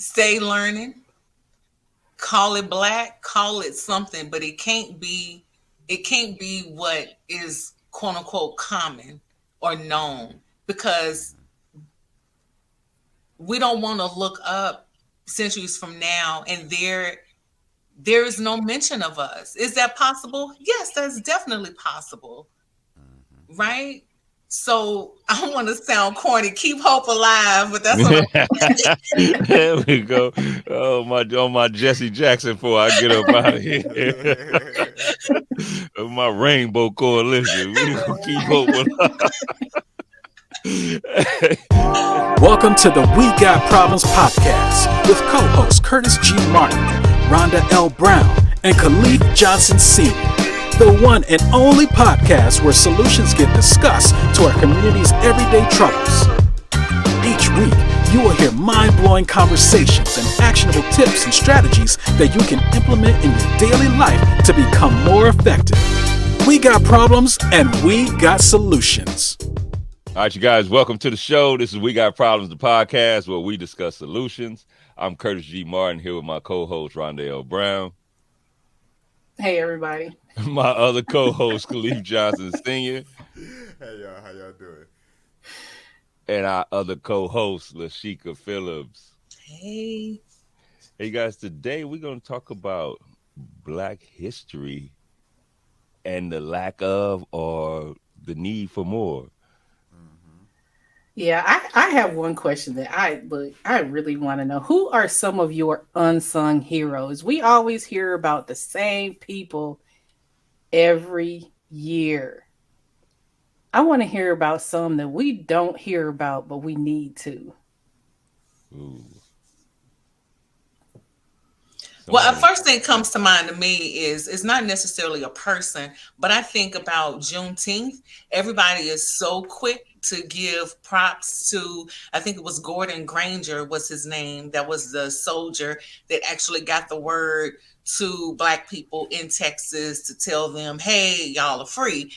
stay learning, call it black, call it something, but it can't be what is quote unquote common or known, because we don't want to look up centuries from now and there is no mention of us. Is that possible? Yes, that's definitely possible, right? So I don't want to sound corny. Keep hope alive, but that's what I'm. There we go. Oh my, on my Jesse Jackson before I get up out of here. Of my Rainbow Coalition. We gonna keep hope alive. Welcome to the We Got Problems podcast with co-hosts Curtis G. Martin, Rhonda L. Brown, and Khalif Johnson Sr., the one and only podcast where solutions get discussed to our community's everyday troubles. Each week, you will hear mind-blowing conversations and actionable tips and strategies that you can implement in your daily life to become more effective. We got problems and we got solutions. All right, you guys, welcome to the show. This is We Got Problems, the podcast where we discuss solutions. I'm Curtis G. Martin here with my co-host, Rhonda L. Brown. Hey, everybody. My other co-host, Khalif Johnson Sr. Hey, y'all. How y'all doing? And our other co-host, Lashika Phillips. Hey. Hey, guys, today we're going to talk about Black history and the lack of or the need for more. Yeah, I have one question that I really want to know. Who are some of your unsung heroes? We always hear about the same people every year. I want to hear about some that we don't hear about, but we need to. Ooh. Well, the first thing comes to mind to me is it's not necessarily a person, but I think about Juneteenth. Everybody is so quick to give props to, I think it was Gordon Granger was his name. That was the soldier that actually got the word to Black people in Texas to tell them, hey, y'all are free.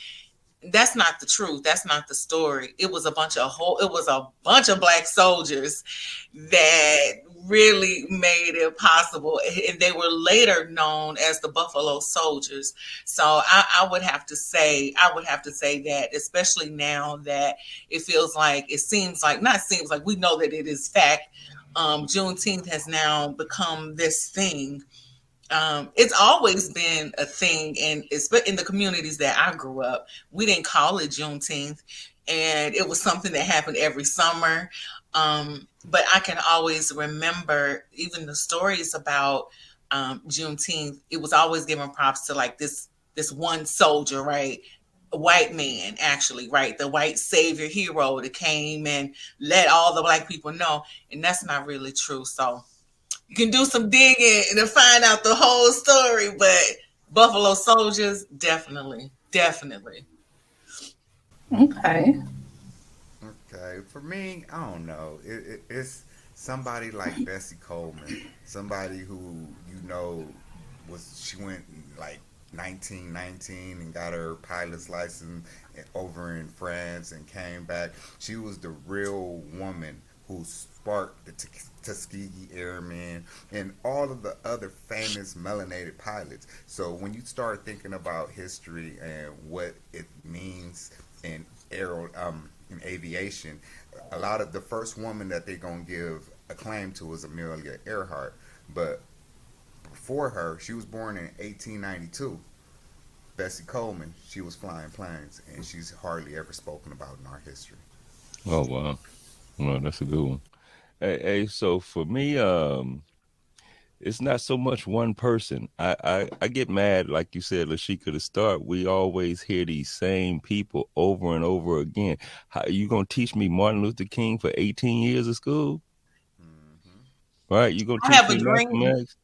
That's not the truth. That's not the story. It was a bunch of Black soldiers that really made it possible, and they were later known as the Buffalo Soldiers. So I would have to say that, especially now that we know that it is fact. Juneteenth has now become this thing. It's always been a thing, and it's in the communities that I grew up. We didn't call it Juneteenth, and it was something that happened every summer. But I can always remember even the stories about Juneteenth. It was always giving props to like this one soldier, right? A white man, actually, right? The white savior hero that came and let all the Black people know, and that's not really true. So you can do some digging to find out the whole story, but Buffalo Soldiers, definitely. Okay. Okay, for me, I don't know. It's somebody like Bessie Coleman, somebody who she went in like 1919 and got her pilot's license over in France and came back. She was the real woman who sparked the Tuskegee Airmen and all of the other famous melanated pilots. So when you start thinking about history and what it means in in aviation, a lot of the first woman that they're gonna give a claim to is Amelia Earhart, but before her, she was born in 1892. Bessie Coleman, she was flying planes, and she's hardly ever spoken about in our history. Oh, wow. Well, that's a good one. Hey, so for me, it's not so much one person. I get mad, like you said, Lashika, to start. We always hear these same people over and over again. How you gonna teach me Martin Luther King for 18 years of school? Right? You gonna I teach have a me Malcolm dream. X?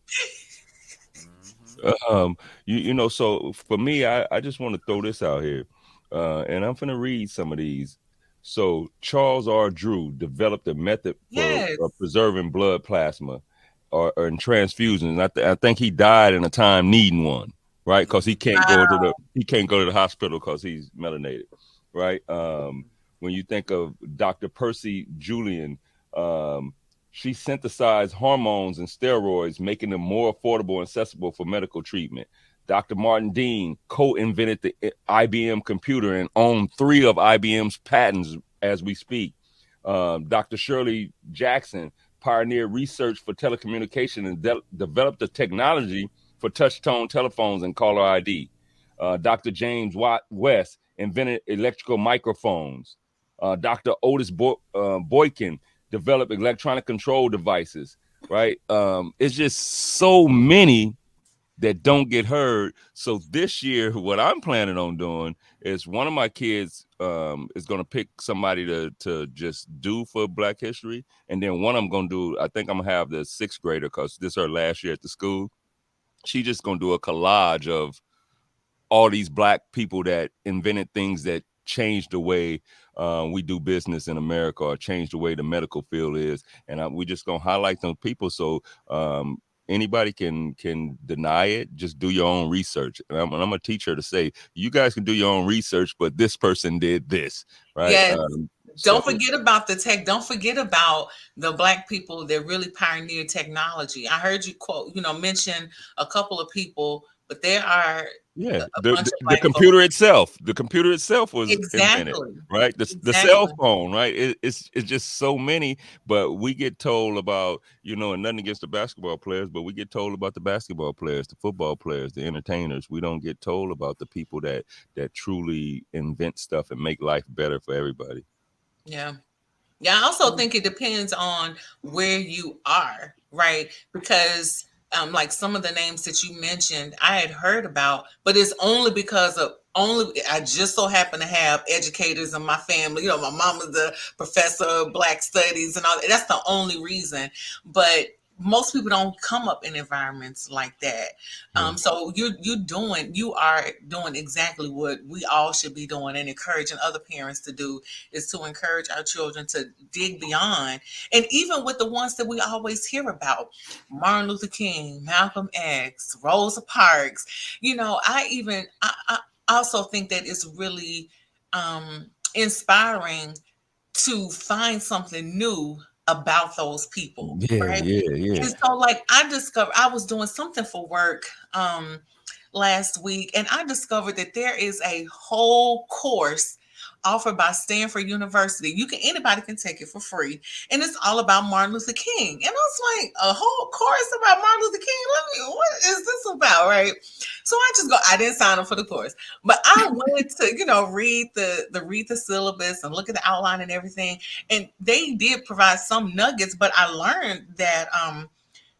So for me, I just want to throw this out here, and I'm gonna read some of these. So Charles R. Drew developed a method for Yes. preserving blood plasma or in transfusions. I think he died in a time needing one, right? Because he can't go to the hospital because he's melanated, right? When you think of Dr. Percy Julian, She synthesized hormones and steroids, making them more affordable and accessible for medical treatment. Dr. Martin Dean co-invented the IBM computer and owned 3 of IBM's patents as we speak. Dr. Shirley Jackson pioneered research for telecommunication and developed the technology for touch-tone telephones and caller ID. Dr. James West invented electrical microphones. Dr. Otis Boykin developed electronic control devices, right? It's just so many that don't get heard. So this year, what I'm planning on doing is one of my kids is going to pick somebody to just do for Black History. And then one I'm going to do, I think I'm going to have the 6th grader, because this is her last year at the school. She's just going to do a collage of all these Black people that invented things that changed the way we do business in America, or changed the way the medical field is. And we just going to highlight those people. So anybody can deny it. Just do your own research. And I'm going to teach her to say, you guys can do your own research, but this person did this, right? Yes. So, Don't forget about the tech. Don't forget about the Black people that really pioneered technology. I heard you mention a couple of people, but there are yeah, a the, bunch the, of the Black computer folks. itself. The computer itself was invented, Exactly. right? The cell Exactly. phone, right? It's just so many. But we get told about, and nothing against the basketball players, but we get told about the basketball players, the football players, the entertainers. We don't get told about the people that truly invent stuff and make life better for everybody. Yeah. Yeah, I also think it depends on where you are, right? Because like some of the names that you mentioned, I had heard about, but it's only because of only I just so happen to have educators in my family. My mom is the professor of Black studies and all that. That's the only reason. But most people don't come up in environments like that. Yeah. So you are doing exactly what we all should be doing and encouraging other parents to do, is to encourage our children to dig beyond. And even with the ones that we always hear about, Martin Luther King, Malcolm X, Rosa Parks, I also think that it's really inspiring to find something new about those people, Yeah, right? yeah, yeah. And so like I discovered I was doing something for work last week, and I discovered that there is a whole course offered by Stanford University. Anybody can take it for free, and it's all about Martin Luther King. And I was like, a whole course about Martin Luther King. What is this about, right? So I just go. I didn't sign up for the course, but I wanted to, read the syllabus and look at the outline and everything. And they did provide some nuggets, but I learned that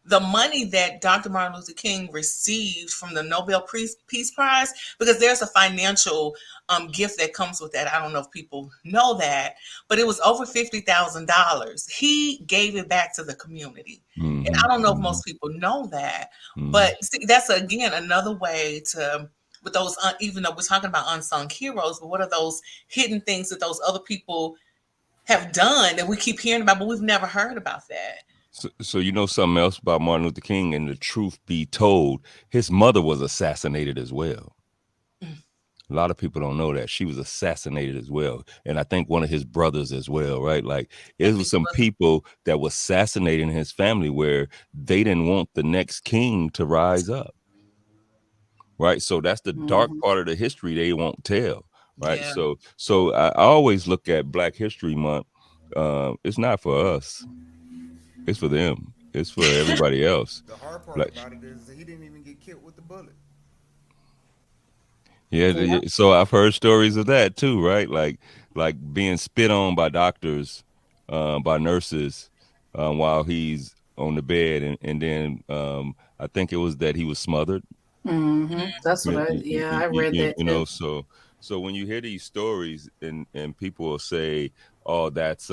the money that Dr. Martin Luther King received from the Nobel Peace Prize, because there's a financial gift that comes with that. I don't know if people know that, but it was over $50,000. He gave it back to the community. And I Mm-hmm, don't know if mm-hmm, most people know that, mm-hmm. but see, that's again another way to, with those, even though we're talking about unsung heroes, but what are those hidden things that those other people have done that we keep hearing about, but we've never heard about that? So something else about Martin Luther King, and the truth be told, his mother was assassinated as well. A lot of people don't know that she was assassinated as well, and I think one of his brothers as well, right? Like I it was think it some was. people that were assassinating his family where they didn't want the next king to rise up, right? So that's the dark Mm-hmm. part of the history they won't tell, right? Yeah. So I always look at Black History Month. It's not for us; it's for them. It's for everybody else. The hard part Like, about it is that he didn't even get killed with the bullet. yeah, Yeah. so I've heard stories of that too, right? Like being spit on by doctors, by nurses, while he's on the bed, and then I think it was that he was smothered. Mm-hmm. That's what You, I, you, yeah, you, I you, read you that you too. know, so when you hear these stories, and people will say, "Oh, that's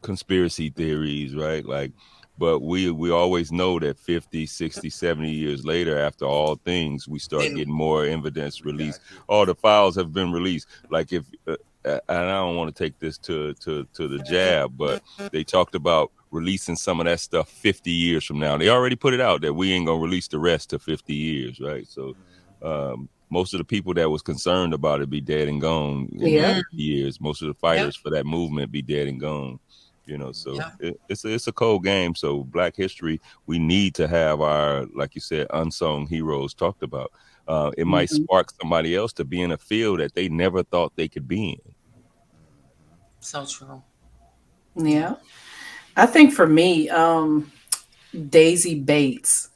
conspiracy theories," right? Like, but we always know that 50, 60, 70 years later, after all things, we start Then getting more evidence We released. got you. All the files have been released. Like if and I don't want to take this to the jab, but they talked about releasing some of that stuff 50 years from now. They already put it out that we ain't gonna release the rest to 50 years, right? So most of the people that was concerned about it be dead and gone in Yeah. 50 years. Most of the yep. fighters for that movement be dead and gone. So Yeah. it's a cold game. So Black history, we need to have our, like you said, unsung heroes talked about. It might Mhm. spark somebody else to be in a field that they never thought they could be in. So true. Yeah. Yeah. I think for me, Daisy Bates.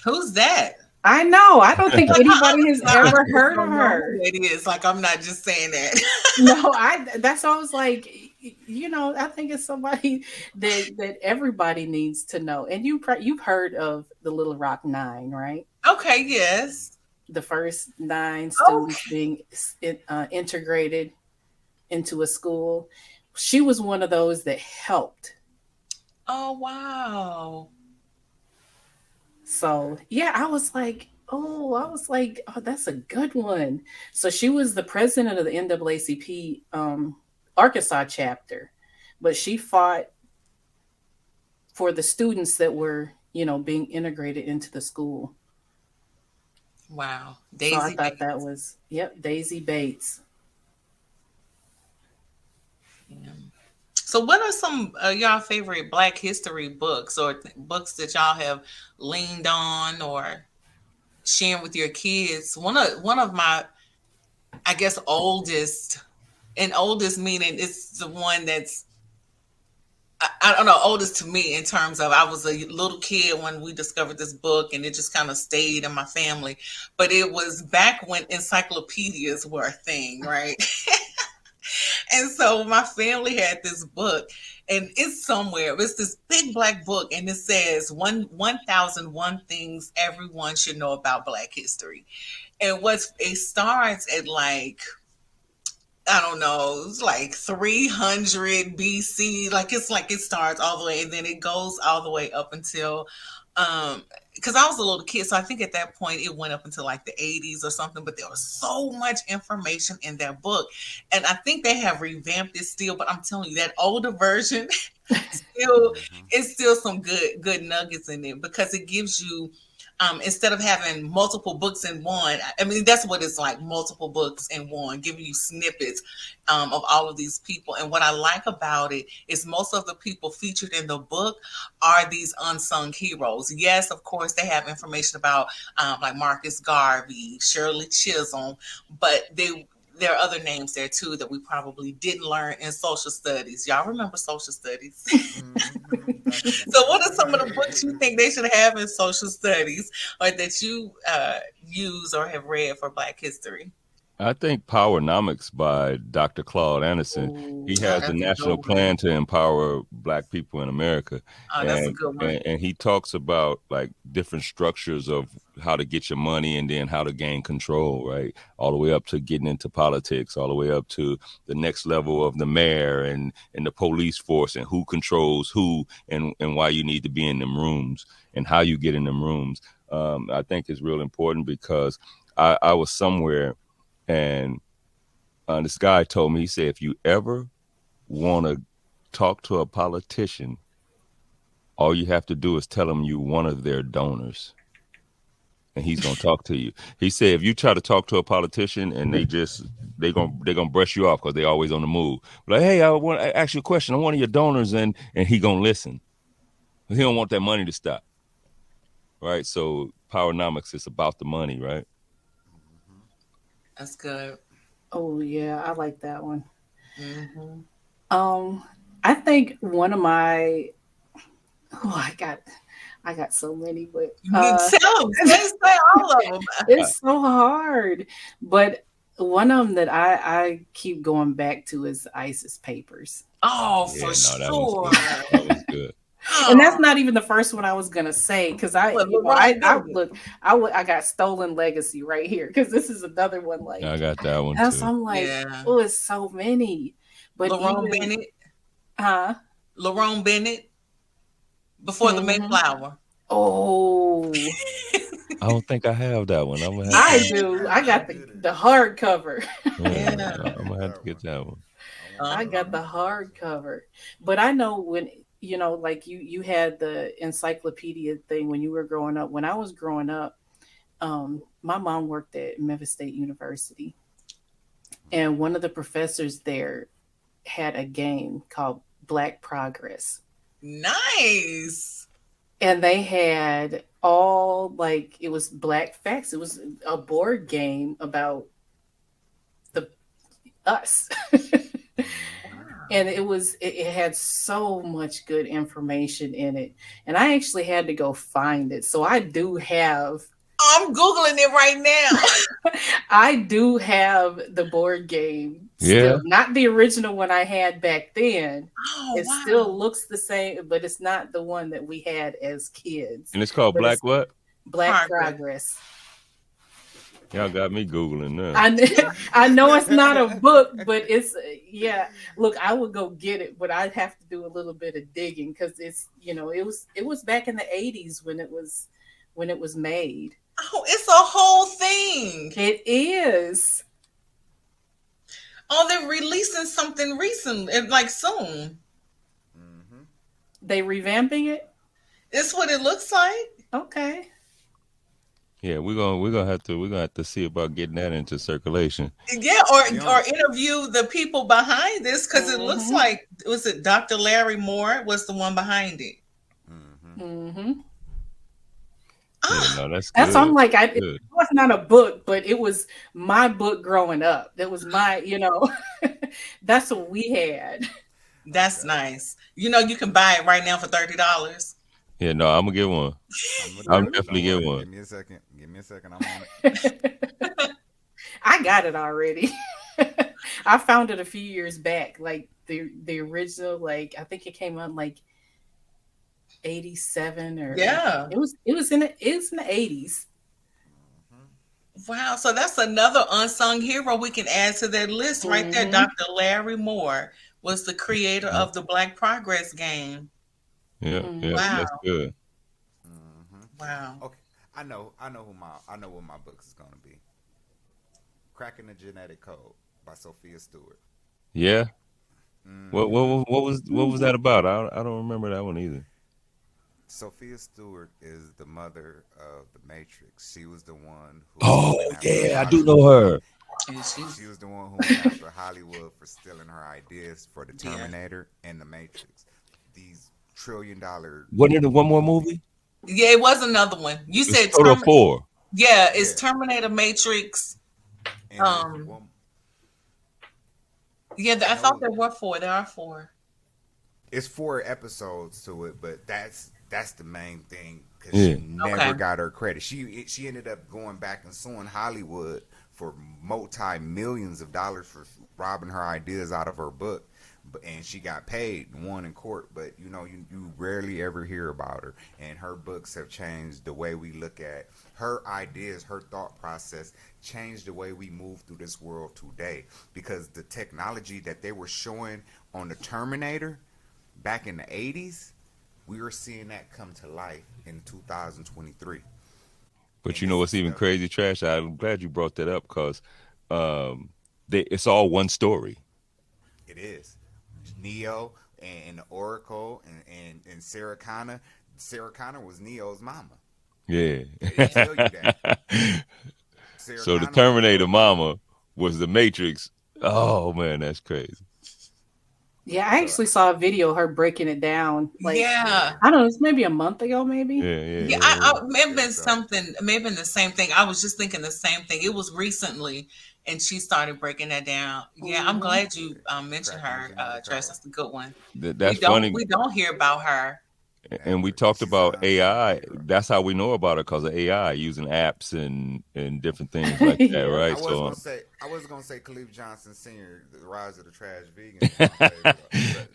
Who's that? I know. I don't think Like anybody has I ever honestly heard of don't know who her. that is. Like I'm not just saying that. No, that's why I was like, I think it's somebody that everybody needs to know. And you've heard of the Little Rock Nine, right? Okay, yes. The first nine students Okay. being integrated into a school. She was one of those that helped. Oh wow. So yeah, I was like, oh, that's a good one. So she was the president of the NAACP Arkansas chapter, but she fought for the students that were, being integrated into the school. Wow. So I Daisy thought that Bates. was, yep, Daisy Bates. Yeah. So, what are some y'all favorite Black History books or books that y'all have leaned on or sharing with your kids? One of my, I guess, oldest meaning it's the one that's I don't know, oldest to me in terms of I was a little kid when we discovered this book and it just kind of stayed in my family. But it was back when encyclopedias were a thing, right? And so my family had this book, and it's somewhere. It's this big black book, and it says 1,001 things everyone should know about Black history. And what's it starts at like I don't know, it's like 300 BC. Like it starts all the way and then it goes all the way up until because I was a little kid, so I think at that point it went up until like the 80s or something, but there was so much information in that book. And I think they have revamped it still, but I'm telling you that older version still Mm-hmm. it's still some good nuggets in it because it gives you instead of having multiple books in one, I mean, that's what it's like multiple books in one, giving you snippets of all of these people. And what I like about it is most of the people featured in the book are these unsung heroes. Yes, of course, they have information about like Marcus Garvey, Shirley Chisholm, but there are other names there too that we probably didn't learn in social studies. Y'all remember social studies? Mm-hmm. Back in the So, day. what are some of the books you think they should have in social studies, or that you use or have read for Black history? I think Powernomics by Dr. Claude Anderson. He Oh, has the that's a good national one. plan to empower Black people in America, Oh, that's a and good one. and he talks about like different structures of how to get your money and then how to gain control, right? All the way up to getting into politics, all the way up to the next level of the mayor and the police force and who controls who and why you need to be in them rooms and how you get in them rooms. I think is real important because I was somewhere and this guy told me, he said, if you ever want to talk to a politician, all you have to do is tell him you one of their donors and he's going to talk to you. He said, if you try to talk to a politician and they're going to brush you off because they're always on the move. Like, hey, I want to ask you a question. I'm one of your donors and he going to listen. He don't want that money to stop. Right. So Powernomics is about the money. Right. That's good. Oh yeah, I like that one. Hmm. Um, I think one of my oh, I got so many, but Tell them, say all of them. it's so hard. But one of them that I keep going back to is ISIS papers. Oh, for Yeah. No, that one's sure. good. That was good. And that's Oh, not even the first one I was gonna say because I, what, you know, I, Lerone I Bennett? look, I got Stolen Legacy right here because this is another one I like, got that one and so too. I'm like, Yeah, oh, it's so many, but Lerone even, Bennett. huh? Lerone Bennett before the Hmm. Mayflower. Oh, I don't think I have that one. I'm gonna have I to. Yeah. do. I I got the get it. the hardcover. Yeah, Yeah. I I'm gonna want have to that get one. that one. I want I that got Uh-huh. one. the hardcover, but I know when like you had the encyclopedia thing when you were growing up. When I was growing up, my mom worked at Memphis State University, and one of the professors there had a game called Black Progress. Nice. And they had all like it was Black Facts. It was a board game about the us. And it had so much good information in it. And I actually had to go find it. So I do have I'm Googling it right now. I do have the board game Yeah. still. Not the original one I had back then. Oh, It wow. still looks the same, but it's not the one that we had as kids. And it's called But Black it's what? Black Progress. Progress. Y'all got me Googling now. I know it's not a book, but it's yeah. Look, I would go get it, but I'd have to do a little bit of digging because it's it was back in the 80s when it was made. Oh, it's a whole thing. It is. Oh, they're releasing something recently, like soon. Mm-hmm. They revamping it? It's what it looks like. Okay. Yeah, we're gonna have to see about getting that into circulation. Yeah, or Yeah. interview the people behind this because it looks Mhm. like was it Dr. Larry Moore was the one behind it. Mm-hmm. Mm-hmm. Yeah, no, that's That's good. I'm like it Good. was not a book, but it was my book growing up. That was my, that's what we had. That's nice. You can buy it right now for $30. Yeah, no, I'm gonna get one. I'm definitely Don't get worry. one. Give me a second. I'm on it. I got it already. I found it a few years back, like the original. Like I think it came out like 87 or Yeah. It was in the 80s. Wow. So that's another unsung hero we can add to that list right there. Mhm. Dr. Larry Moore was the creator Yeah, of the Black Progress game. yeah, Mhm. that's Wow. good. Mm-hmm. Wow. Okay, I know what my books is gonna be. Cracking the Genetic Code by Sophia Stewart. Yeah. Mm-hmm. What was that about? I don't remember that one either. Sophia Stewart is the mother of the Matrix. She was the one who Oh went after yeah, I do know Hollywood. her. And She was the one who went after Hollywood for stealing her ideas for the yeah. Terminator and the Matrix. These $1 trillion. Wasn't it one more movie? Yeah, it was another one. You It's said total of four. yeah, it's Yeah, Terminator Matrix. and there's Um one. yeah, I I thought know there were four. There are four. it's 4 episodes to it, but that's the main thing because Yeah. she never Okay. got her credit. She ended up going back and suing Hollywood for multi millions of dollars for robbing her ideas out of her book. And she got paid and won in court, but you rarely ever hear about her. And her books have changed the way we look at her ideas, her thought process changed the way we move through this world today. Because the technology that they were showing on the Terminator back in the 80s, we were seeing that come to life in 2023. But And you know this what's is even stuff. crazy, Trash? I'm glad you brought that up because it's all one story. It is Neo and the Oracle and Sarah Connor. Sarah Connor was Neo's mama. Yeah. They didn't tell you that. Sarah So the Connor was Terminator Neo's mama. mama was the Matrix. Oh man, that's crazy. Yeah, I So actually saw a video of her breaking it down. Like Yeah. I don't know, it's maybe a month ago, maybe. Yeah, Yeah. I may have yeah, been so something, may have been the same thing. I was just thinking the same thing. It was recently, and she started breaking that down. Yeah, I'm Hmm. glad you yeah, mentioned cracking the her, genetic Tress. code. That's a good one. That's funny. We don't hear about her. And we Never. talked She's an about unsung AI. hero. That's how we know about it because of AI using apps and different things like that, Yeah. right? I was gonna say Khalif Johnson Sr., The Rise of the Trash Vegan is my favorite,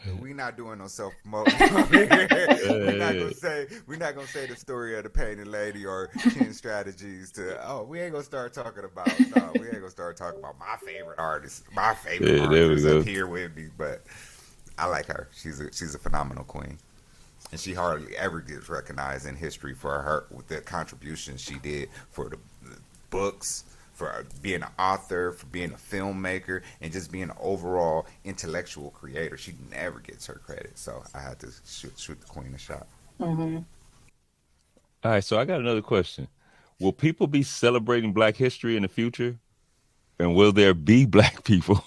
but we not doing no self promoting. We're not gonna say the story of the painted lady or 10 strategies to. Oh, we ain't gonna start talking about. No, we ain't gonna start talking about my favorite artist, Yeah, there we up go. here with me. But I like her. She's a phenomenal queen. And she hardly ever gets recognized in history for her with the contributions she did for the books, for being an author, for being a filmmaker, and just being an overall intellectual creator. She never gets her credit, so I had to shoot the queen a shot. Hmm. All right, so I got another question. Will people be celebrating Black history in the future? And will there be Black people?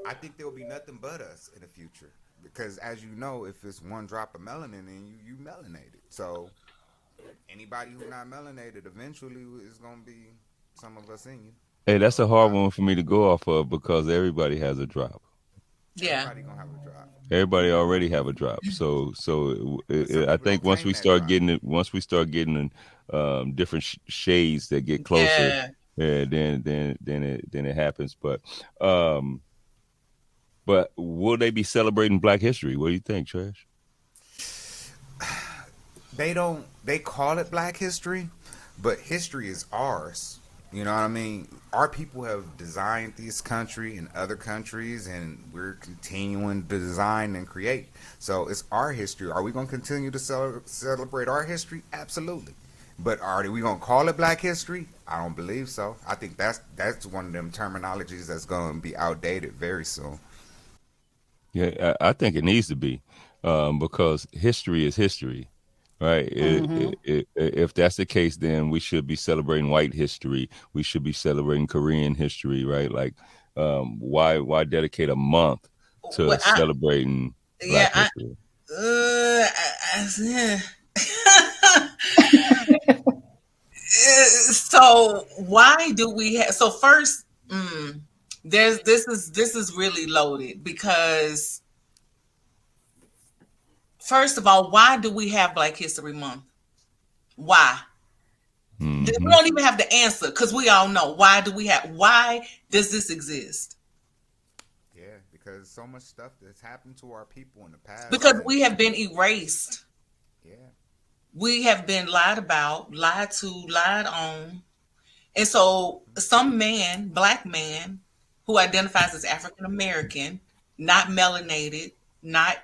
I think there will be nothing but us in the future. because as you know, if it's one drop of melanin in you, you melanated. So anybody who not melanated, eventually is gonna be some of us in you. Hey, that's a So hard one for me to go off of because everybody has a drop. Yeah. everybody gonna have a drop. Everybody already have a drop. But some I people think don't claim that drop. once we start getting different shades that get closer, Yeah. yeah, then it happens. Um, but will they be celebrating Black History? What do you think, Trash? They don't. They call it Black History, but history is ours. You know what I mean? Our people have designed this country and other countries, and we're continuing to design and create. So it's our history. Are we going to continue to celebrate our history? Absolutely. But are we going to call it Black History? I don't believe so. I think that's one of them terminologies that's going to be outdated very soon. Yeah, I think it needs to be because history is history, right? Mm-hmm. If that's the case, then we should be celebrating white history. We should be celebrating Korean history, right? Like, why dedicate a month to Well, celebrating yeah, Black history? yeah. So why do we have? So first, this is really loaded because first of all, why do we have Black History Month? Why? We Hmm. don't even have to answer because we all know why do we have? Why does this exist? Yeah, because so much stuff that's happened to our people in the past, Because and we have been erased. yeah, We have been lied about, lied to, lied on. And so some man, black man, who identifies as African American, not melanated, not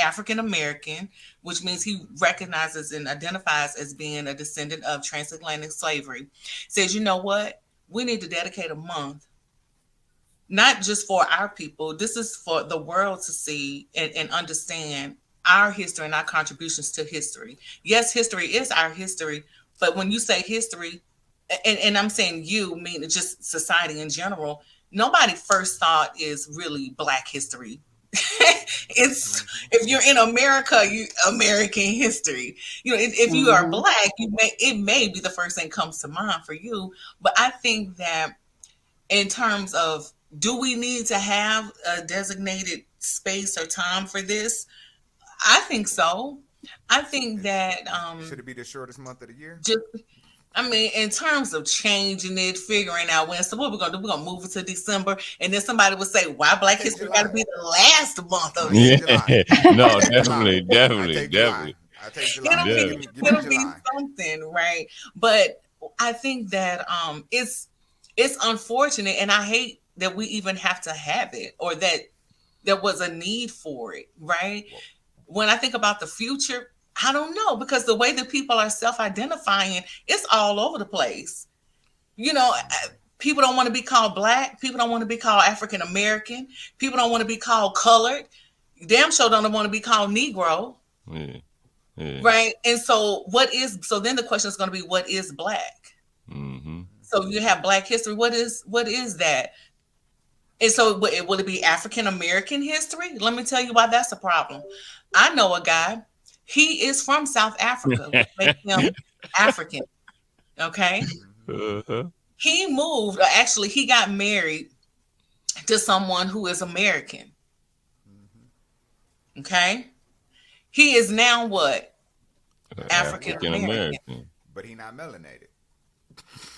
African American, which means he recognizes and identifies as being a descendant of transatlantic slavery, says, you know what? We need to dedicate a month, not just for our people. This is for the world to see and understand our history and our contributions to history. Yes, history is our history, but when you say history, and I'm saying you mean just society in general, nobody first thought is really Black history. It's hmm if you're in America, you American history. If you are Mm-hmm. Black, it may be the first thing comes to mind for you. But I think that in terms of do we need to have a designated space or time for this? I think so. I think that should it be the shortest month of the year? just I mean, in terms of changing it, figuring out when, so what we're gonna do, we're gonna move it to December, and then somebody would say, "Why I Black take History got to July. be the last month of I the Yeah, take year?" July. I no, take July. definitely, I definitely, take July. definitely, I take July. It'll be, Give me definitely. it'll be July. something, right? But I think that it's unfortunate, and I hate that we even have to have it, or that there was a need for it, right? Well, When I think about the future, I don't know because the way that people are self-identifying, it's all over the place. You know, people don't want to be called Black. People don't want to be called African American. People don't want to be called colored. Damn sure don't want to be called Negro, Yeah, yeah. right? And so, so then the question is going to be, what is Black? Hmm. So you have Black history. What is that? And so, will it be African American history? Let me tell you why that's a problem. I know a guy. He is from South Africa, which makes him African. Okay. hmm Uh-huh. He moved, or actually, he got married to someone who is American. hmm Okay. He is now what? African Yeah, African American. American. but he not melanated.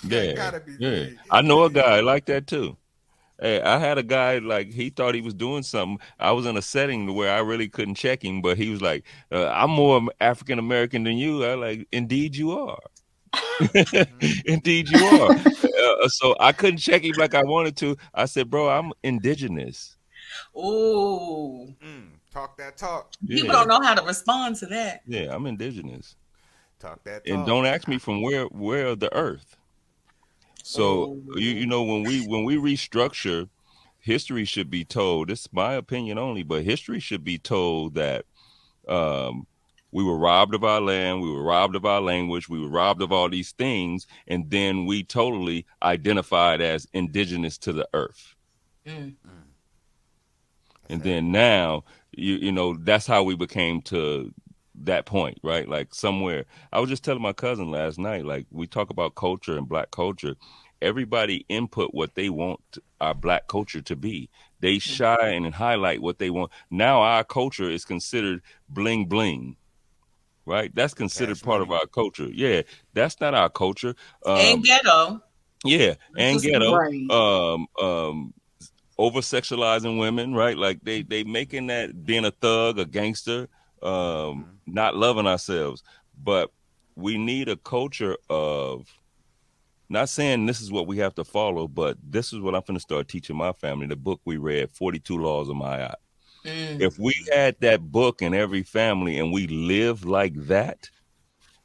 Yeah, Gotta be. yeah. I know a guy like that too. Hey, I had a guy like he thought he was doing something. I was in a setting where I really couldn't check him, but he was like, "I'm more African American than you." I like, indeed you are. hmm Indeed you are. So I couldn't check him like I wanted to. I said, "Bro, I'm indigenous." Ooh. Talk that talk. People Yeah, don't know how to respond to that. yeah, I'm indigenous. Talk that And talk. don't ask me from where of the earth. So you Oh. know when we restructure, history should be told. This is my opinion only, but history should be told that um, we were robbed of our land, we were robbed of our language, we were robbed of all these things, and then we totally identified as indigenous to the earth. Mm. Mm, that's And heavy. then now you know, that's how we became to that point, right? Like somewhere, I was just telling my cousin last night, like we talk about culture and black culture. Everybody input what they want our black culture to be. They shine and highlight what they want. Now our culture is considered bling bling, right? That's considered Cash part of money. our culture. Yeah, that's not our culture. And ghetto. Yeah, Let's and just be ghetto. Right. Over sexualizing women, right? Like they making that being a thug, a gangster, Mm-hmm. not loving ourselves. But we need a culture of not saying this is what we have to follow, but this is what I'm going to start teaching my family. The book we read, 42 Laws of Ma'at. mm, If we had that book in every family and we live like that,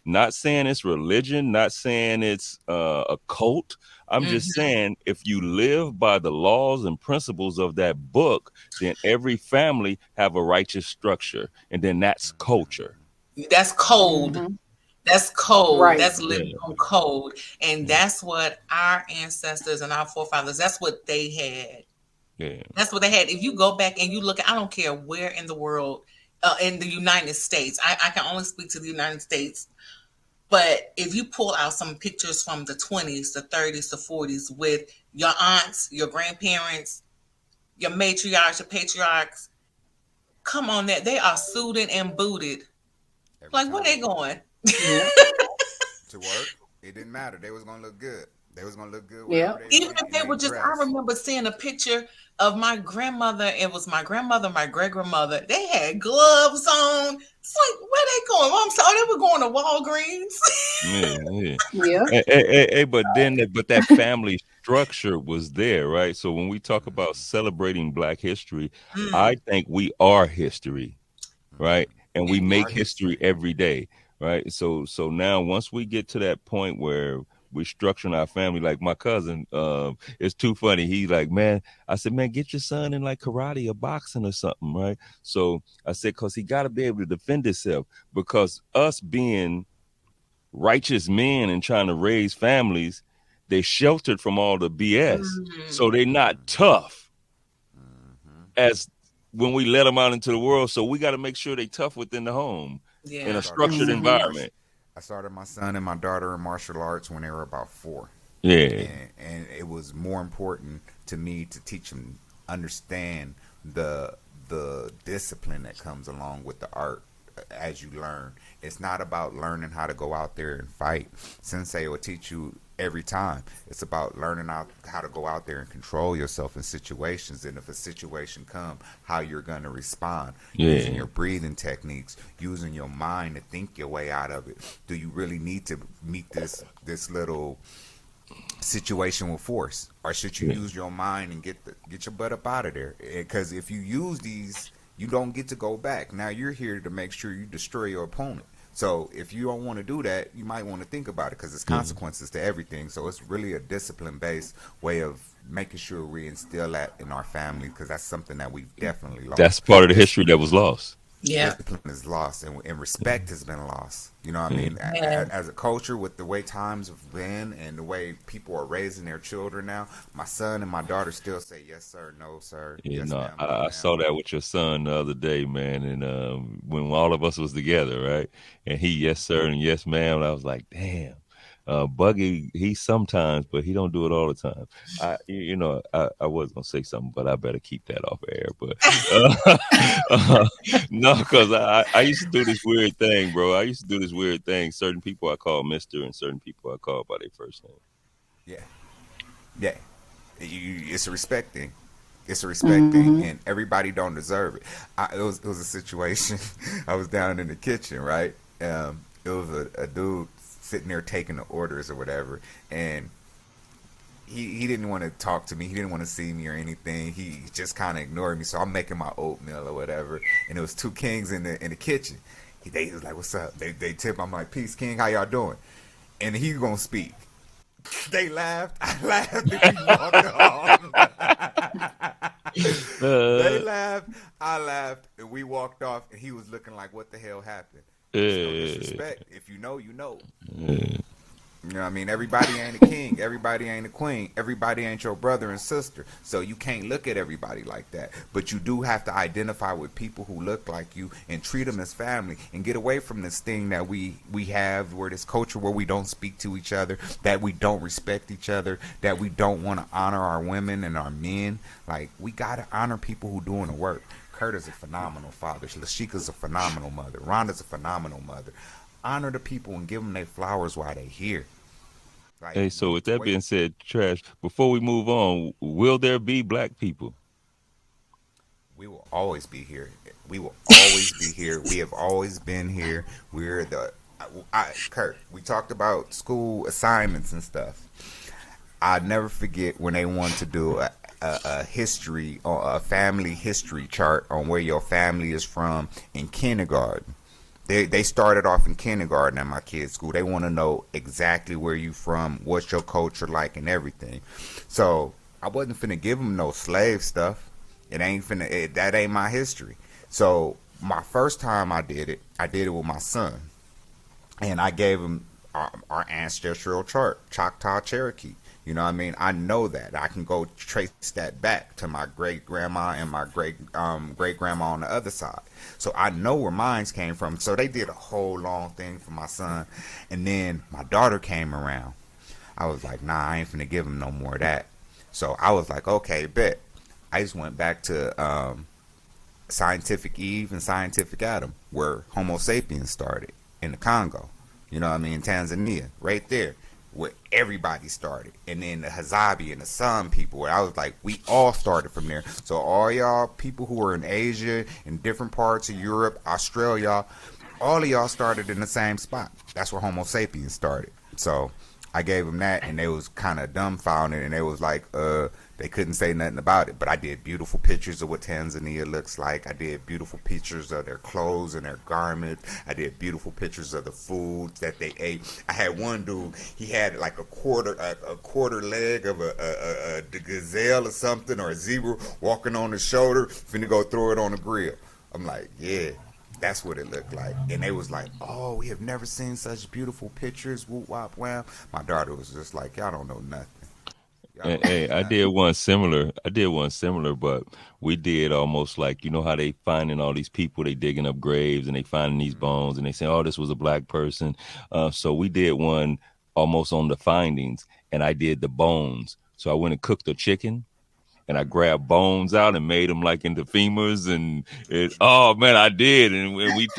not saying it's religion, not saying it's a cult. I'm mm, just saying if you live by the laws and principles of that book, then every family have a righteous structure, and then that's culture. that's cold. Mm-hmm. That's code. Right. That's living Yeah, on code. And yeah, that's what our ancestors and our forefathers, that's what they had. yeah. That's what they had. If you go back and you look, I don't care where in the world, in the United States, I can only speak to the United States. But if you pull out some pictures from the 20s, the 30s, the 40s with your aunts, your grandparents, your matriarchs, your patriarchs, come on, that they are suited and booted. Every Like, where time. they going? Yeah. To work, it didn't matter. They was gonna look good. They was gonna look good Yeah. wherever they Even went, if and they they were just, I dressed. remember seeing a picture of my grandmother. It was my grandmother, my great grandmother. They had gloves on. It's like, where they going? Mom said, oh, they were going to Walgreens. Yeah, yeah. Yeah. But then, but that family structure was there, right? So when we talk about celebrating Black history, I Mm, think we are history, right? And we and You make are we, history history. every day, right? So now once we get to that point where we're structuring our family, like my cousin, it's too funny. He's like, man, I said, man, get your son in like karate or boxing or something, right? So I said, cause he got to be able to defend himself, because us being righteous men and trying to raise families, they sheltered from all the BS. So mm, they're not Mm-hmm. tough Mm-hmm. as when we let them out into the world. So we got to make sure they tough within the home I in a yeah. started my structured son in Mm-hmm. martial. environment. I started my son and my daughter in martial arts when they were about 4, Yeah. and it was more important to me to teach them understand the discipline that comes along with the art as you learn. It's not about learning how to go out there and fight. Sensei will teach you every time. It's about learning how to go out there and control yourself in situations, and if a situation comes, how you're going to respond, using Yeah. your breathing techniques, using your mind to think your way out of it. Do you really need to meet this little situation with force, or should you Yeah. use your mind and get your butt up out of there? Because if you use these, you don't get to go back. Now you're here to make sure you destroy your opponent. So if you don't want to do that, you might want to think about it, because there's Yeah. consequences to everything. So it's really a discipline based way of making sure we instill that in our family, because that's something that we've definitely That's lost. part of the This history that was lost. Yeah. discipline is lost, and respect has been lost. You know what I Yeah. mean? Yeah. As a culture, with the way times have been and the way people are raising their children now, my son and my daughter still say yes sir, no sir, You yes know, ma'am, no I ma'am. saw that with your son the other day, man, and when all of us was together, right? And he, yes sir, and yes ma'am, and I was like, damn, Buggy, he sometimes, but he don't do it all the time. I was gonna say something, but I better keep that off air. But no, because I used to do this weird thing, bro. I used to do this weird thing. Certain people I call Mister, and certain people I call by their first name. Yeah, yeah. It's a respect thing. It's a respect thing, Mm-hmm. and everybody don't deserve it. It was a situation. I was down in the kitchen, right? It was a dude sitting there taking the orders or whatever, and he didn't want to talk to me. He didn't want to see me or anything. He just kind of ignored me. So I'm making my oatmeal or whatever, and it was two kings in the kitchen. They was like, "What's up?" They tip. I'm like, "Peace, King. How y'all doing?" And he gonna speak. They laughed. I laughed, and we walked off. They Uh, laughed. I laughed, and we walked off. And he was looking like, "What the hell happened?" It's no uh, disrespect. If you know, you know. uh, You know what I mean? Everybody ain't a king. Everybody ain't a queen. Everybody ain't your brother and sister. So you can't look at everybody like that. But you do have to identify with people who look like you and treat them as family and get away from this thing that we have where this culture where we don't speak to each other, that we don't respect each other, that we don't want to honor our women and our men. Like, we got to honor people who doing the work. Kurt is a phenomenal father. Lashika's a phenomenal mother. Rhonda's a phenomenal mother. Honor the people and give them their flowers while they here. Like, Hey, so with that being said, Trash, before we move on, will there be black people? we will always be here. We will always be here. We have always been here. We're the Kurt. We talked about school assignments and stuff. I never forget when they wanted to do a history or a family history chart on where your family is from in kindergarten. They started off in kindergarten at my kids' school. They want to know exactly where you from, what's your culture like, and everything. So I wasn't finna give them no slave stuff. It ain't finna. That ain't my history. So my first time I did it with my son, and I gave him our ancestral chart, Choctaw Cherokee. You know what I mean? I know that. I can go trace that back to my great grandma and my great grandma on the other side. So I know where mines came from. So they did a whole long thing for my son. And then my daughter came around. I was like, nah, I ain't finna give him no more of that. So I was like, okay, bet. I just went back to Scientific Eve and Scientific Adam, where Homo sapiens started in the Congo. You know what I mean? Tanzania, right there, where everybody started. And then the Hazabi and the San people, where I was like, we all started from there. So all y'all people who are in Asia, in different parts of Europe, Australia, all of y'all started in the same spot. That's where Homo sapiens started. So I gave them that, and they was kind of dumbfounded, and they was like, they couldn't say nothing about it. But I did beautiful pictures of what Tanzania looks like. I did beautiful pictures of their clothes and their garments. I did beautiful pictures of the food that they ate. I had one dude, he had like a quarter leg of a gazelle or something, or a zebra walking on his shoulder, finna go throw it on the grill. I'm like, yeah, that's what it looked like. And they was like, oh, we have never seen such beautiful pictures. Whoop, wop, wham. My daughter was just like, y'all don't know nothing. Y'all don't Hey, know I nothing. did one similar. I did one similar, but we did almost like, you know how they finding all these people, they digging up graves and they finding these bones and they say, oh, this was a black person. So we did one almost on the findings, and I did the bones. So I went and cooked a chicken, and I grabbed bones out and made them like into femurs, and oh man, I did, and we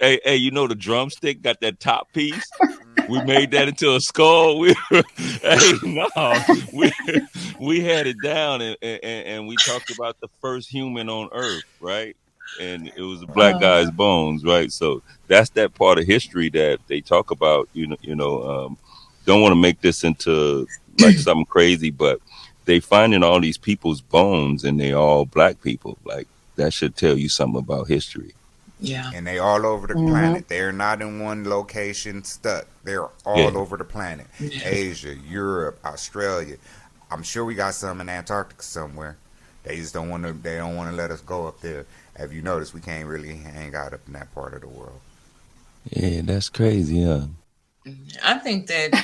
hey, you know the drumstick got that top piece. We made that into a skull. Hey, no, we we had it down, and we talked about the first human on Earth, right? And it was a Right. black guy's bones, right? So that's that part of history that they talk about. Don't want to make this into like something crazy, but they finding all these people's bones, and they all black people. Like that should tell you something about history. Yeah. And they all over the Mm-hmm. planet. They're not in one location stuck. They're Yeah. all over the planet. Yeah. Asia, Europe, Australia. I'm sure we got some in Antarctica somewhere. They just don't want to. They don't want to let us go up there. Have you noticed we can't really hang out up in that part of the world? Yeah, that's crazy, huh? I think that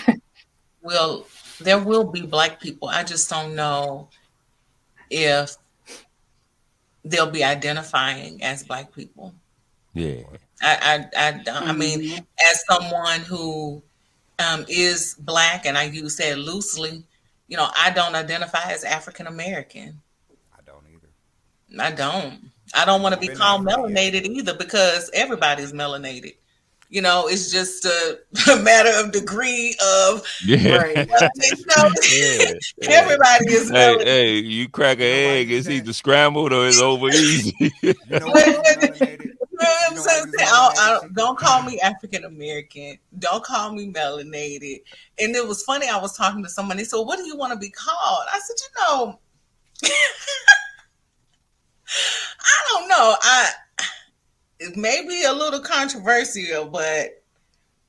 will there will be black people. I just don't know if they'll be identifying as black people. Yeah. I mean, Mm-hmm. as someone who is black, and I use that loosely, I don't identify as African American. I don't either. I don't. I don't want to Never be been called African yet. melanated either because everybody's melanated. It's just a, a matter of degree of Yeah. Right. Yeah. Yeah. everybody is melanated. Hey, you crack an You know why egg, you it's say? either scrambled or it's over easy. You know why What, you was what, melanated? you know what You I'm know why saying? you was melanated, Chica? Don't call me African American. Don't call me melanated. And it was funny. I was talking to somebody. So, what do you want to be called? I said, I don't know. It may be a little controversial, but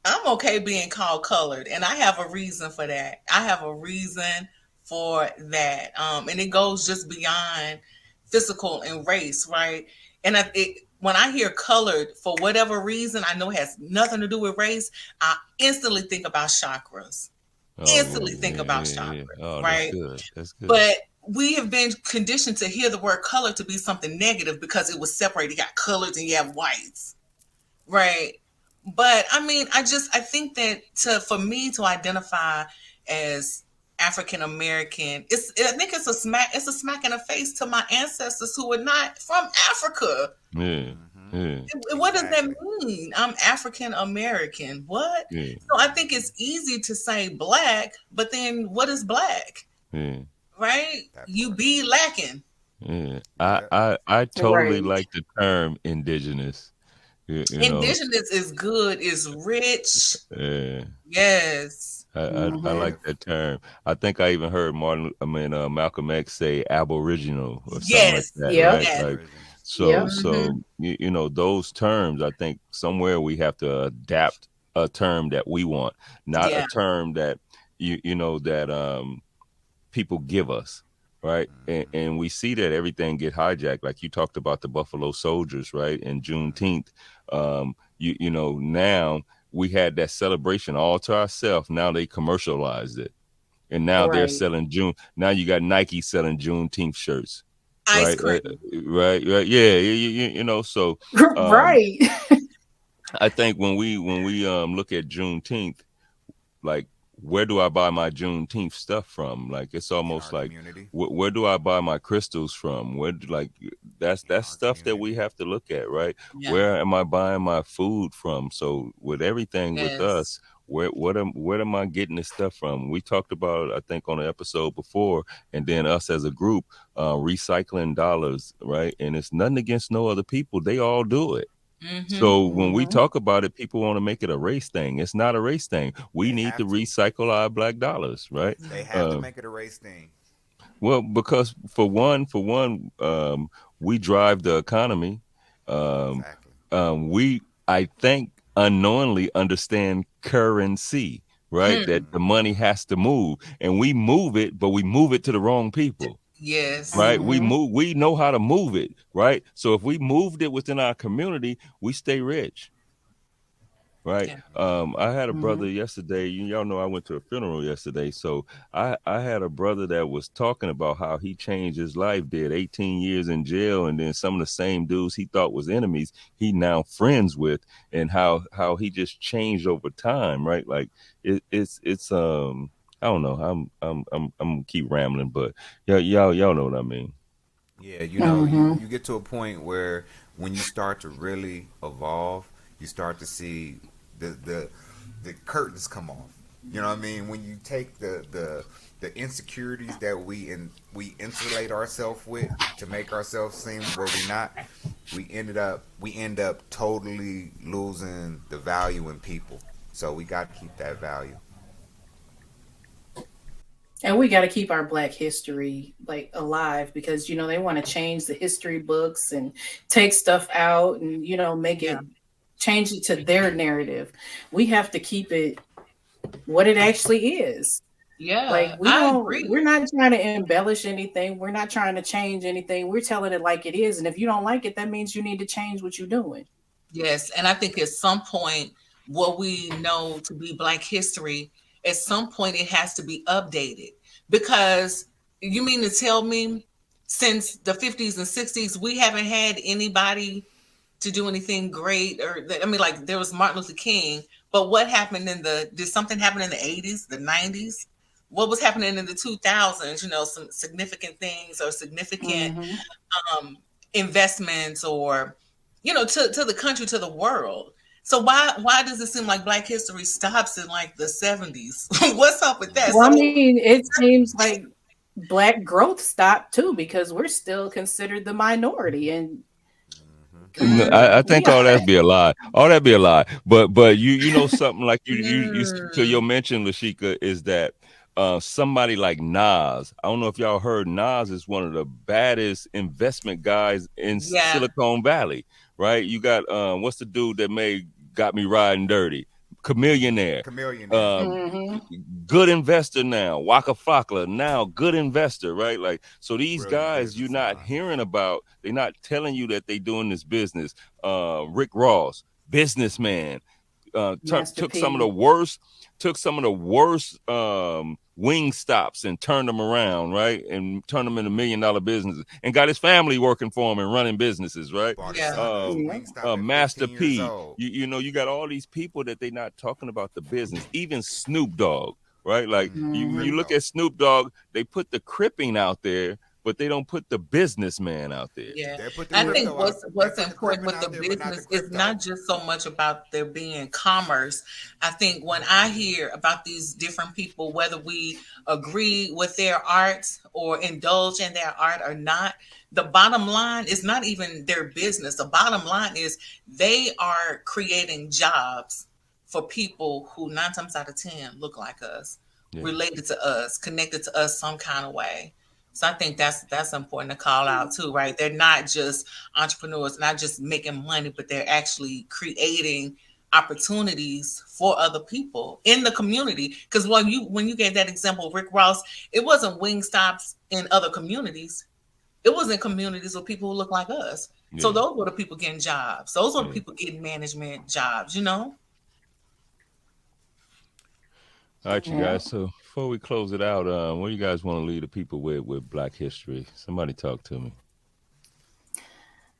I'm okay being called colored, and I have a reason for that. I have a reason for that, and it goes just beyond physical and race, right? And when I hear colored, for whatever reason, I know it has nothing to do with race, I instantly think about chakras. Oh yeah, Instantly think yeah, about yeah, yeah. chakras, Oh, that's right? good. That's good. But we have been conditioned to hear the word color to be something negative because it was separated. You got colors and you have whites, right? But I mean, I think that for me to identify as African American, I think it's a smack in the face to my ancestors who were not from Africa. Yeah, Hmm. yeah, What does that Exactly. mean? I'm African American. What? yeah, So I think it's easy to say black, but then what is black? yeah, Right? That You part. be lacking. yeah. Yep. I totally Right. like the term indigenous. You know, Indigenous is good, is rich. yeah. Yes. I like Native. that term. I think I even heard Malcolm X say Aboriginal or something like Yes. that, Yep. right? Yes. Like, Aborigines. so, Yep. Hmm. you know, those terms, I think somewhere we have to adapt a term that we want, not a Yeah. term that you know that people give us, right? Hmm. And we see that everything get hijacked. Like you talked about the Buffalo Soldiers, right? And Hmm. Juneteenth. You know, now we had that celebration all to ourselves. Now they commercialized it, and now they're Right. selling June. Now you got Nike selling Juneteenth shirts, Ice right? cream. Right. Yeah. You know. So um, Right. I think when we look at Juneteenth, like, where do I buy my Juneteenth stuff from? Like, it's In almost our like, community. where do I buy my crystals from? Like, In that's our stuff that community. we have to look at, right? Yeah. Where am I buying my food from? So with everything with Yes. us, where am I getting this stuff from? We talked about, I think, on an episode before, and then us as a group, recycling dollars, right? And it's nothing against no other people; they all do it. Hmm. So when we Hmm. talk about it, people want to make it a race thing. It's not a race thing. We They need to have to. recycle our black dollars, right? They have to Um, make it a race thing. well, because for one, we drive the economy. Um, Exactly. we, I think, unknowingly understand currency, right? That Hmm. the Hmm. money has to move, and we move it, but we move it to the wrong people. Yes. Right, we Hmm. move. We know how to move it, right? So if we moved it within our community, we stay rich. Right. Yeah. I had a Hmm. brother yesterday. Y'all know I went to a funeral yesterday. So I had a brother that was talking about how he changed his life, did 18 years in jail, and then some of the same dudes he thought was enemies, he now friends with, and how he just changed over time, right? Like it's I don't know. I'm gonna keep rambling, but y'all know what I mean. Yeah, Hmm. you get to a point where when you start to really evolve, you start to see the curtains come off. You know what I mean? When you take the insecurities that we insulate ourselves with to make ourselves seem where we're not, we end up totally losing the value in people. So we got to keep that value. And we got to keep our Black history like alive because they want to change the history books and take stuff out and make Yeah. it change it to their narrative. We have to keep it what it actually is. Like Yeah. I we're agree. not trying to embellish anything. We're not trying to change anything. We're telling it like it is. And if you don't like it, that means you need to change what you're doing. Yes. And I think at some point, what we know to be Black history, at some point it has to be updated. Because you mean to tell me since the 50s and 60s, we haven't had anybody to do anything great? I mean, like there was Martin Luther King, but what happened did something happen in the 80s, the 90s? What was happening in the 2000s? Some significant things or significant Hmm. um, investments or to the country, to the world. So why does it seem like Black history stops in like the 70s? What's up with that? Well, I So mean, it seems like Black growth stopped too because we're still considered the minority. And Hmm. No, mm, I think all that be a lie. All that be a lie. But you know something like you to your mm, mention, Lashika, is that somebody like Nas. I don't know if y'all heard. Nas is one of the baddest investment guys in yeah, Silicon Valley, right? You got what's the dude that made Got Me Riding Dirty? Chameleonaire. Mm-hmm. Good investor now. Waka Flocka now, good investor, right? Like, so these Brilliant guys you're not businessman. hearing about. They're not telling you that they doing this business. Rick Ross, businessman, Master took some of the P. worst wing stops and turned them around, right? And turned them into $1 million businesses and got his family working for him and running businesses, right? Bought his Yeah. son a Yeah. Wingstop at Master 15 years P. old. You know, you got all these people that they not talking about the business. Even Snoop Dogg, right? Like you look Crypto. at Snoop Dogg, they put the cripping out there, but they don't put the businessman out there. Yeah, They put the I think crypto out. what's They what's put the important crippin' with the out there, but not the business is crypto. not just so much about there being commerce. I think when I hear about these different people, whether we agree with their art or indulge in their art or not, the bottom line is not even their business. The bottom line is they are creating jobs for people who 9 times out of 10 look like us, Yeah. related to us, connected to us some kind of way. So I think that's important to call out too, right? They're not just entrepreneurs, not just making money, but they're actually creating opportunities for other people in the community. Because when you gave that example, Rick Ross, it wasn't wing stops in other communities. It was in communities with people who look like us. So Yeah. those were the people getting jobs. Those were the Yeah. people getting management jobs, you know? All right, you Yeah. guys. So before we close it out, what do you guys want to leave the people with Black history? Somebody talk to me.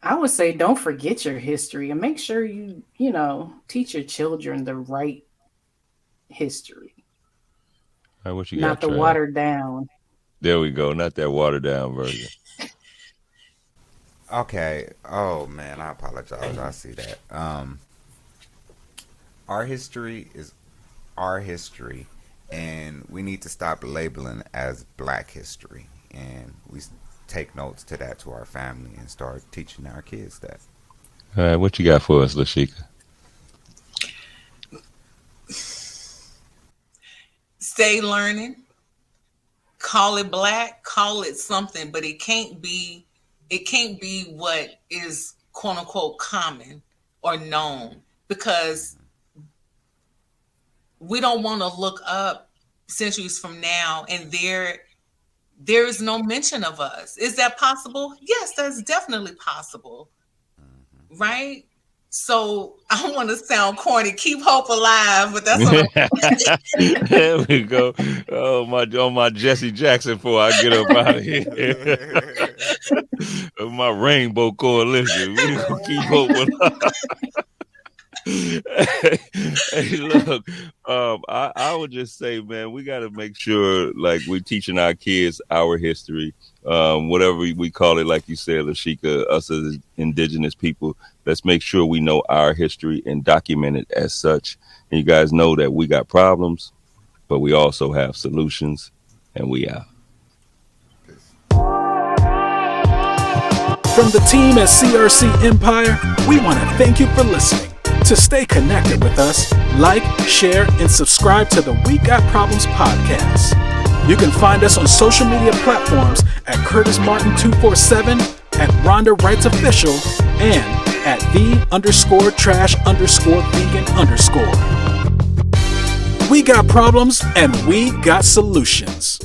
I would say don't forget your history and make sure you know, teach your children the right history, All right, what you not got, the Trav? watered down. There we go. Not that watered down version. Okay. Oh man, I apologize. I see that. Our history is our history, and we need to stop labeling as Black history, and we take notes to that to our family and start teaching our kids that. All right, what you got for us, Lashika? Stay learning. Call it Black, call it something, but it can't be what is quote unquote common or known, because we don't want to look up centuries from now and there is no mention of us. Is that possible? Yes, that's definitely possible, right? So I don't want to sound corny. Keep hope alive, but that's what I'm. There we go. Oh my Jesse Jackson before I get up out of here. My Rainbow Coalition. We gonna keep hoping. Hey, look, I would just say, man, we got to make sure, like, we're teaching our kids our history, whatever we call it, like you said, Lashika, us as indigenous people. Let's make sure we know our history and document it as such. And you guys know that we got problems, but we also have solutions, and we out. From the team at CRC Empire, we want to thank you for listening. To stay connected with us, like, share, and subscribe to the We Got Problems podcast. You can find us on social media platforms at Curtis Martin 247, at Rhonda Wrights Official, and at the_trash_vegan_. We got problems and we got solutions.